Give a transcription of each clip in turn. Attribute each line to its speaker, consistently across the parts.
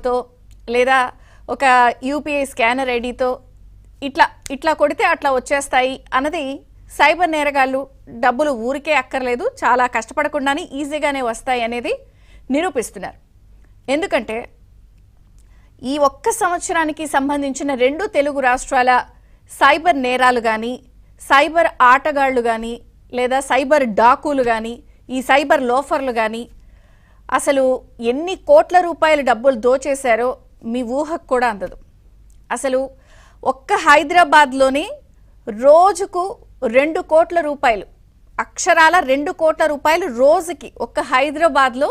Speaker 1: సింబల్తో లేదా ఒక UPI scanner ఐడితో ఇట్లా కొడితే అట్లా వచ్చేస్తాయి అన్నది సైబర్ నేరగాళ్ళు డబ్బులు ఊరికే అక్కర్లేదు, చాలా కష్టపడకుండానే ఈజీగానే వస్తాయి అనేది నిరూపిస్తున్నారు. ఎందుకంటే ఈ ఒక్క సంవత్సరానికి సంబంధించిన 2 తెలుగు రాష్ట్రాల సైబర్ నేరాలు కానీ, సైబర్ ఆటగాళ్ళు కానీ, లేదా సైబర్ డాకులు కానీ, ఈ సైబర్ లోఫర్లు కానీ అసలు ఎన్ని కోట్ల రూపాయల డబ్బులు దోచేశారో మీ ఊహకు కూడా అందదు. అసలు ఒక్క హైదరాబాద్లోనే రోజుకు 2 కోట్ల రూపాయలు, అక్షరాల 2 కోట్ల రూపాయలు రోజుకి ఒక్క హైదరాబాద్లో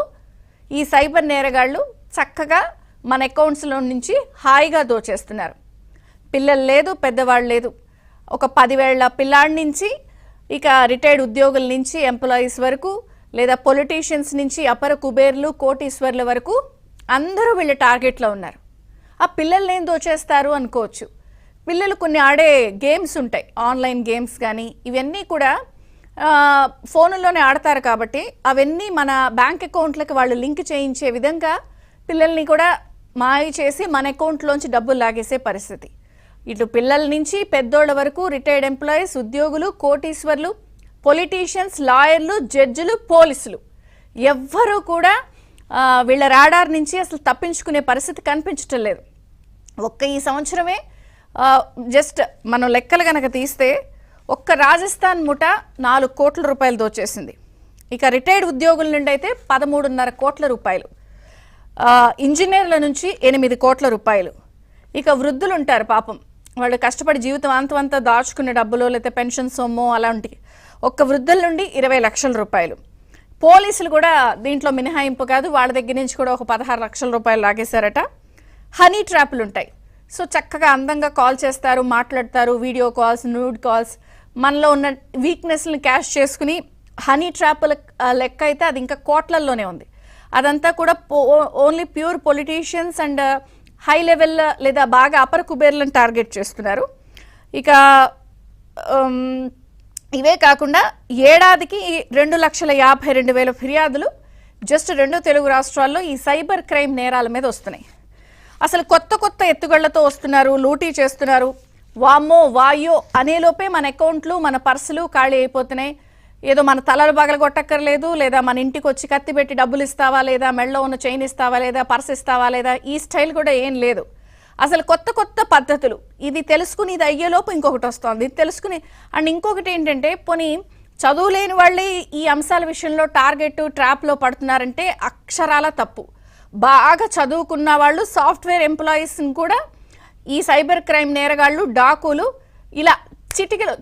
Speaker 1: ఈ సైబర్ నేరగాళ్ళు చక్కగా మన అకౌంట్స్లో నుంచి హాయిగా దోచేస్తున్నారు. పిల్లలు లేదు, పెద్దవాళ్ళు లేదు, ఒక 10 ఏళ్ల పిల్లాడి నుంచి ఇక రిటైర్డ్ ఉద్యోగుల నుంచి ఎంప్లాయీస్ వరకు, లేదా పొలిటీషియన్స్ నుంచి అపర కుబేర్లు కోటీశ్వర్ల వరకు అందరూ వీళ్ళ టార్గెట్లో ఉన్నారు. ఆ పిల్లల్ని ఏం దోచేస్తారు అనుకోవచ్చు. పిల్లలు కొన్ని ఆడే గేమ్స్ ఉంటాయి, ఆన్లైన్ గేమ్స్ కానీ, ఇవన్నీ కూడా ఫోన్లోనే ఆడతారు కాబట్టి అవన్నీ మన బ్యాంక్ అకౌంట్లకు వాళ్ళు లింక్ చేయించే విధంగా పిల్లల్ని కూడా మాయ చేసి మన అకౌంట్లోంచి డబ్బులు లాగేసే పరిస్థితి. ఇటు పిల్లల నుంచి పెద్దోళ్ళ వరకు, రిటైర్డ్ ఎంప్లాయీస్, ఉద్యోగులు, కోటీశ్వర్లు, పొలిటీషియన్స్, లాయర్లు, జడ్జిలు, పోలీసులు ఎవ్వరూ కూడా వీళ్ళ రాడార్ నుంచి అసలు తప్పించుకునే పరిస్థితి కనిపించటం లేదు. ఒక్క ఈ సంవత్సరమే జస్ట్ మనం లెక్కలు కనుక తీస్తే ఒక్క రాజస్థాన్ ముఠ 4 కోట్ల రూపాయలు దోచేసింది. ఇక రిటైర్డ్ ఉద్యోగుల నుండి అయితే 13.5 కోట్ల రూపాయలు, ఇంజనీర్ల నుంచి 8 కోట్ల రూపాయలు. ఇక వృద్ధులు ఉంటారు పాపం, వాళ్ళు కష్టపడి జీవితం అంతా దాచుకునే డబ్బులు లేకపోతే పెన్షన్ సొమ్ము అలాంటివి, ఒక్క వృద్ధుల నుండి 20 లక్షల రూపాయలు. పోలీసులు కూడా దీంట్లో మినహాయింపు కాదు, వాళ్ళ దగ్గర నుంచి కూడా ఒక 16 లక్షల రూపాయలు లాగేశారట. హనీ ట్రాప్లు ఉంటాయి. సో చక్కగా అందంగా కాల్ చేస్తారు, మాట్లాడతారు, వీడియో కాల్స్, న్యూడ్ కాల్స్, మనలో ఉన్న వీక్నెస్ని క్యాష్ చేసుకుని హనీ ట్రాప్ల లెక్క అయితే అది ఇంకా కోట్లల్లోనే ఉంది. అదంతా కూడా only pure politicians and high level లేదా బాగా అపర కుబేర్లను టార్గెట్ చేస్తున్నారు. ఇక ఇవే కాకుండా ఏడాదికి 2,52,000 ఫిర్యాదులు జస్ట్ 2 తెలుగు రాష్ట్రాల్లో ఈ సైబర్ క్రైమ్ నేరాల మీద వస్తున్నాయి. అసలు కొత్త ఎత్తుగళ్లతో వస్తున్నారు, లూటీ చేస్తున్నారు. వామ్మో వాయో అనేలోపే మన అకౌంట్లు, మన పర్సులు ఖాళీ అయిపోతున్నాయి. ఏదో మన తలలు పగల కొట్టక్కర్లేదు, లేదా మన ఇంటికి వచ్చి కత్తి పెట్టి డబ్బులు ఇస్తావా లేదా, మెడలో ఉన్న చైన్ ఇస్తావా లేదా, పర్స్ ఇస్తావా లేదా, ఈ స్టైల్ కూడా ఏం లేదు. అసలు కొత్త పద్ధతులు. ఇది తెలుసుకుని ఇది అయ్యేలోపు ఇంకొకటి వస్తుంది, ఇది తెలుసుకుని. అండ్ ఇంకొకటి ఏంటంటే, పోనీ చదువు లేని వాళ్ళే ఈ అంశాల విషయంలో టార్గెట్ ట్రాప్లో పడుతున్నారంటే అక్షరాల తప్పు. బాగా చదువుకున్న వాళ్ళు, సాఫ్ట్వేర్ ఎంప్లాయీస్ని కూడా ఈ సైబర్ క్రైమ్ నేరగాళ్ళు, డాకులు ఇలా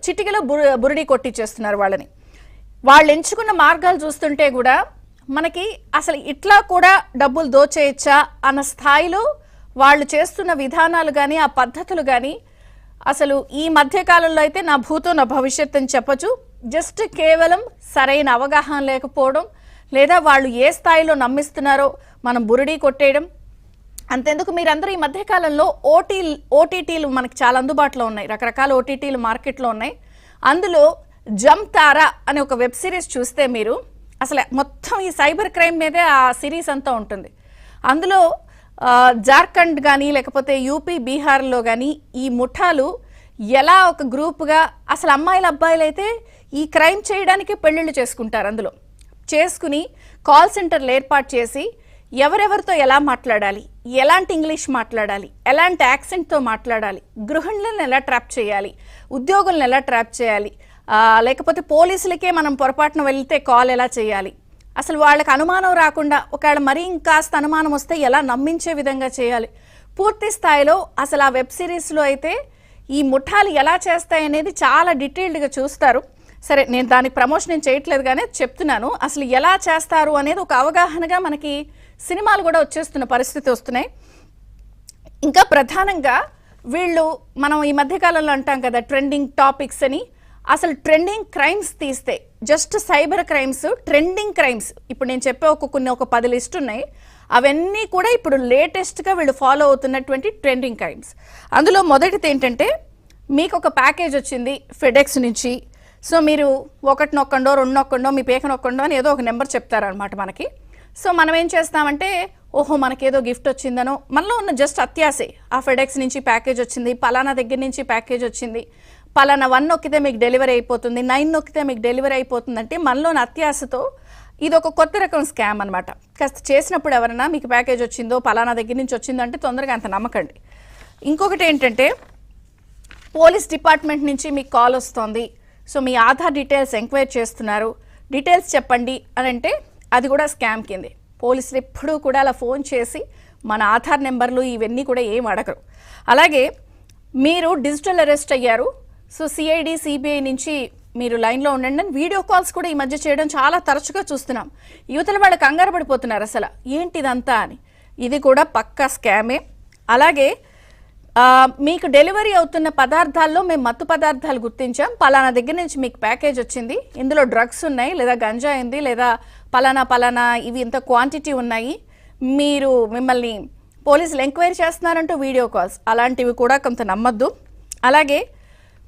Speaker 1: చిటికలో బురిడి కొట్టించేస్తున్నారు వాళ్ళని. వాళ్ళు ఎంచుకున్న మార్గాలు చూస్తుంటే కూడా మనకి అసలు ఇట్లా కూడా డబ్బులు దోచేయచ్చా అన్న స్థాయిలో వాళ్ళు చేస్తున్న విధానాలు కానీ, ఆ పద్ధతులు కానీ అసలు ఈ మధ్యకాలంలో అయితే నా భూతో నా భవిష్యత్ అని చెప్పచ్చు. జస్ట్ కేవలం సరైన అవగాహన లేకపోవడం, లేదా వాళ్ళు ఏ స్థాయిలో నమ్మిస్తున్నారో మనం బురిడి కొట్టేయడం. అంతెందుకు, మీరందరూ ఈ మధ్యకాలంలో ఓటీటీలు మనకి చాలా అందుబాటులో ఉన్నాయి, రకరకాల ఓటీటీలు మార్కెట్లో ఉన్నాయి. అందులో జంతారా అనే ఒక వెబ్ సిరీస్ చూస్తే మీరు అసలు మొత్తం ఈ సైబర్ క్రైమ్ మీదే ఆ సిరీస్ అంతా ఉంటుంది. అందులో జార్ఖండ్ కానీ లేకపోతే యూపీ, బీహార్లో కానీ ఈ ముఠాలు ఎలా ఒక గ్రూప్గా, అసలు అమ్మాయిలు అబ్బాయిలు అయితే ఈ క్రైమ్ చేయడానికి పెళ్ళిళ్ళు చేసుకుంటారు. అందులో చేసుకుని కాల్ సెంటర్లు ఏర్పాటు చేసి ఎవరెవరితో ఎలా మాట్లాడాలి, ఎలాంటి ఇంగ్లీష్ మాట్లాడాలి, ఎలాంటి యాక్సెంట్తో మాట్లాడాలి, గృహిణులను ఎలా ట్రాప్ చేయాలి, ఉద్యోగులను ఎలా ట్రాప్ చేయాలి, లేకపోతే పోలీసులకే మనం పొరపాటున వెళ్తే కాల్ ఎలా చేయాలి, అసలు వాళ్ళకి అనుమానం రాకుండా ఒకవేళ మరీ ఇంకాస్త అనుమానం వస్తే ఎలా నమ్మించే విధంగా చేయాలి, పూర్తి స్థాయిలో అసలు ఆ వెబ్ సిరీస్లో అయితే ఈ ముఠాలు ఎలా చేస్తాయనేది చాలా డీటెయిల్డ్గా చూస్తారు. సరే, నేను దానికి ప్రమోషన్ చేయట్లేదు కానీ చెప్తున్నాను. అసలు ఎలా చేస్తారు అనేది ఒక అవగాహనగా మనకి సినిమాలు కూడా వచ్చేస్తున్న పరిస్థితి వస్తున్నాయి. ఇంకా ప్రధానంగా వీళ్ళు, మనం ఈ మధ్యకాలంలో అంటాం కదా ట్రెండింగ్ టాపిక్స్ అని, అసలు ట్రెండింగ్ క్రైమ్స్ తీస్తే just cyber crimes, trending crimes ఇప్పుడు నేను చెప్పే ఒక 10 లిస్ట్ ఉన్నాయి. అవన్నీ కూడా ఇప్పుడు లేటెస్ట్గా వీళ్ళు ఫాలో అవుతున్నటువంటి ట్రెండింగ్ క్రైమ్స్. అందులో మొదటిది ఏంటంటే, మీకు ఒక ప్యాకేజ్ వచ్చింది ఫెడెక్స్ నుంచి. సో మీరు 1 నొక్కండో 2 నొక్కండో మీ పేక నొక్కండో అని ఏదో ఒక నెంబర్ చెప్తారనమాట మనకి. సో మనం ఏం చేస్తామంటే ఓహో మనకేదో గిఫ్ట్ వచ్చిందనో, మనలో ఉన్న జస్ట్ అత్యాసే. ఆ ఫెడెక్స్ నుంచి ప్యాకేజ్ వచ్చింది, పలానా దగ్గర నుంచి ప్యాకేజ్ వచ్చింది, పలానా 1 నొక్కితే మీకు డెలివరీ అయిపోతుంది, 9 నొక్కితే మీకు డెలివరీ అయిపోతుందంటే మనలోని అత్యాసతో ఇది ఒక కొత్త రకం స్కామ్ అనమాట. కాస్త చేసినప్పుడు ఎవరైనా మీకు ప్యాకేజ్ వచ్చిందో పలానా దగ్గర నుంచి వచ్చిందో అంటే తొందరగా అంత నమ్మకండి. ఇంకొకటి ఏంటంటే, పోలీస్ డిపార్ట్మెంట్ నుంచి మీకు కాల్ వస్తుంది, సో మీ ఆధార్ డీటెయిల్స్ ఎంక్వైరీ చేస్తున్నారు, డీటెయిల్స్ చెప్పండి అని అంటే అది కూడా స్కామ్ కిందే. పోలీసులు ఎప్పుడూ కూడా అలా ఫోన్ చేసి మన ఆధార్ నెంబర్లు ఇవన్నీ కూడా ఏం అడగరు. అలాగే మీరు డిజిటల్ అరెస్ట్ అయ్యారు, సో సిఐడి సిబిఐ నుంచి మీరు లైన్లో ఉండండి అని వీడియో కాల్స్ కూడా ఈ మధ్య చేయడం చాలా తరచుగా చూస్తున్నాం. యువతల వాళ్ళు కంగారు పడిపోతున్నారు అసలు ఏంటిదంతా అని. ఇది కూడా పక్కా స్కామే. అలాగే మీకు డెలివరీ అవుతున్న పదార్థాల్లో మేము మత్తు పదార్థాలు గుర్తించాం, పలానా దగ్గర నుంచి మీకు ప్యాకేజ్ వచ్చింది, ఇందులో డ్రగ్స్ ఉన్నాయి, లేదా గంజా ఉంది, లేదా పలానా ఇవి ఇంత క్వాంటిటీ ఉన్నాయి, మిమ్మల్ని పోలీసులు ఎంక్వైరీ చేస్తున్నారంటూ వీడియో కాల్స్, అలాంటివి కూడా కొంత నమ్మద్దు. అలాగే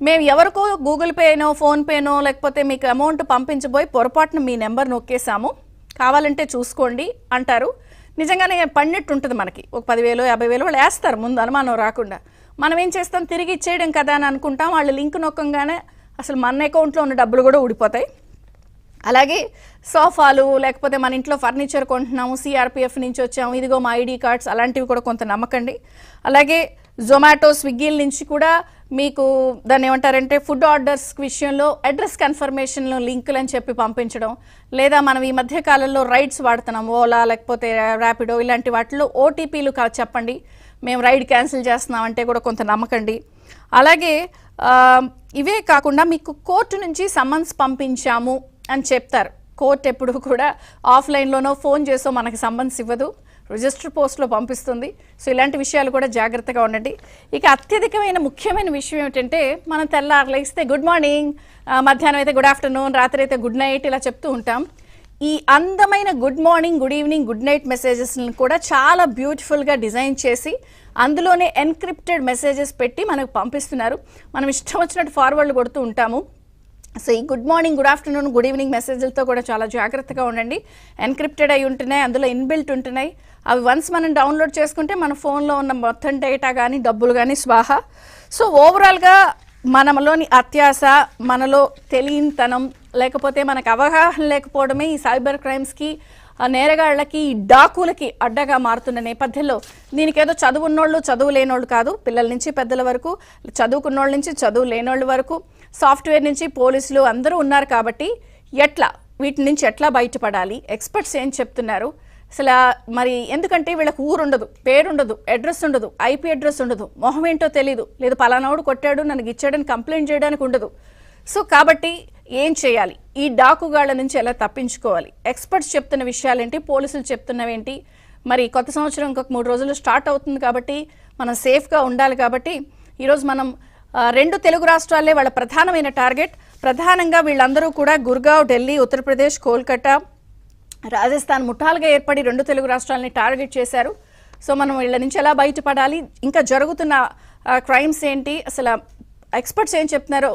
Speaker 1: మేము ఎవరికో గూగుల్ పేనో ఫోన్పేనో లేకపోతే మీకు అమౌంట్ పంపించబోయి పొరపాటున మీ నెంబర్ నొక్కేసాము, కావాలంటే చూసుకోండి అంటారు. నిజంగానే పడినట్టు ఉంటుంది మనకి. ఒక 10,000 50,000 వాళ్ళు వేస్తారు ముందు అనుమానం రాకుండా. మనం ఏం చేస్తాం, తిరిగి ఇచ్చేయడం కదా అని అనుకుంటాం. వాళ్ళు లింక్ నొక్కంగానే అసలు మన అకౌంట్లో ఉన్న డబ్బులు కూడా ఊడిపోతాయి. అలాగే సోఫాలు లేకపోతే మన ఇంట్లో ఫర్నిచర్ కొంటున్నాము, సిఆర్పిఎఫ్ నుంచి వచ్చాము, ఇదిగో మా ఐడి కార్డ్స్, అలాంటివి కూడా కొంత నమ్మకండి. అలాగే జొమాటో స్విగ్గీల నుంచి కూడా మీకు దాన్ని ఏమంటారంటే ఫుడ్ ఆర్డర్స్ విషయంలో అడ్రస్ కన్ఫర్మేషన్లో లింకులు అని చెప్పి పంపించడం, లేదా మనం ఈ మధ్య కాలంలో రైడ్స్ వాడుతున్నాం, ఓలా లేకపోతే ర్యాపిడో, ఇలాంటి వాటిలో ఓటీపీలు చెప్పండి మేము రైడ్ క్యాన్సిల్ చేస్తున్నామంటే కూడా కొంత నమ్మకండి. అలాగే ఇవే కాకుండా మీకు కోర్టు నుంచి సమన్స్ పంపించాము అని చెప్తారు. కోర్టు ఎప్పుడు కూడా ఆఫ్లైన్లోనో ఫోన్ చేసో మనకి సమన్స్ ఇవ్వదు, రిజిస్టర్ పోస్ట్లో పంపిస్తుంది. సో ఇలాంటి విషయాలు కూడా జాగ్రత్తగా ఉండండి. ఇక అత్యధికమైన ముఖ్యమైన విషయం ఏమిటంటే, మనం తెల్లారు లేస్తే గుడ్ మార్నింగ్, మధ్యాహ్నం అయితే గుడ్ ఆఫ్టర్నూన్, రాత్రి అయితే గుడ్ నైట్ ఇలా చెప్తూ ఉంటాం. ఈ అందమైన good morning, good evening, good night మెసేజెస్ని కూడా చాలా బ్యూటిఫుల్గా డిజైన్ చేసి అందులోనే ఎన్క్రిప్టెడ్ మెసేజెస్ పెట్టి మనకు పంపిస్తున్నారు. మనం ఇష్టం వచ్చినట్టు ఫార్వర్డ్లు కొడుతూ ఉంటాము. సో ఈ good morning, good afternoon, good evening మెసేజ్లతో కూడా చాలా జాగ్రత్తగా ఉండండి. ఎన్క్రిప్టెడ్ అయి ఉంటున్నాయి, అందులో ఇన్బిల్ట్ ఉంటున్నాయి. అవి వన్స్ మనం డౌన్లోడ్ చేసుకుంటే మన ఫోన్లో ఉన్న మొత్తం డేటా కానీ డబ్బులు కానీ స్వాహా. సో ఓవరాల్గా మనలోని అత్యాస, మనలో తెలియనితనం, లేకపోతే మనకు అవగాహన లేకపోవడమే ఈ సైబర్ క్రైమ్స్కి, నేరగాళ్లకి, డాకులకి అడ్డగా మారుతున్న నేపథ్యంలో దీనికి ఏదో చదువున్నోళ్ళు చదువు లేనోళ్ళు కాదు, పిల్లల నుంచి పెద్దల వరకు, చదువుకున్నోళ్ళ నుంచి చదువు లేనోళ్ళ వరకు, సాఫ్ట్వేర్ నుంచి పోలీసులు అందరూ ఉన్నారు. కాబట్టి వీటి నుంచి ఎట్లా బయటపడాలి, ఎక్స్పర్ట్స్ ఏం చెప్తున్నారు అసలు. మరి ఎందుకంటే వీళ్ళకి ఊరుండదు, పేరుండదు, అడ్రస్ ఉండదు, ఐపీ అడ్రస్ ఉండదు, మొహం ఏంటో తెలీదు, లేదు పలానావుడు కొట్టాడు నన్ను ఇచ్చాడని కంప్లైంట్ చేయడానికి ఉండదు. సో కాబట్టి ఏం చేయాలి, ఈ డాకుగాళ్ల నుంచి ఎలా తప్పించుకోవాలి, ఎక్స్పర్ట్స్ చెప్తున్న విషయాలేంటి, పోలీసులు చెప్తున్నవేంటి. మరి కొత్త సంవత్సరం ఇంకొక 3 రోజులు స్టార్ట్ అవుతుంది కాబట్టి మనం సేఫ్గా ఉండాలి. కాబట్టి ఈరోజు మనం 2 తెలుగు రాష్ట్రాలే వాళ్ళ ప్రధానమైన టార్గెట్. ప్రధానంగా వీళ్ళందరూ కూడా గుర్గావ్, ఢిల్లీ, ఉత్తరప్రదేశ్, కోల్కతా, రాజస్థాన్ ముఠాలుగా ఏర్పడి 2 తెలుగు రాష్ట్రాలని టార్గెట్ చేశారు. సో మనం వీళ్ళ నుంచి ఎలా బయటపడాలి, ఇంకా జరుగుతున్న క్రైమ్స్ ఏంటి, అసలు ఎక్స్పర్ట్స్ ఏం చెప్తున్నారో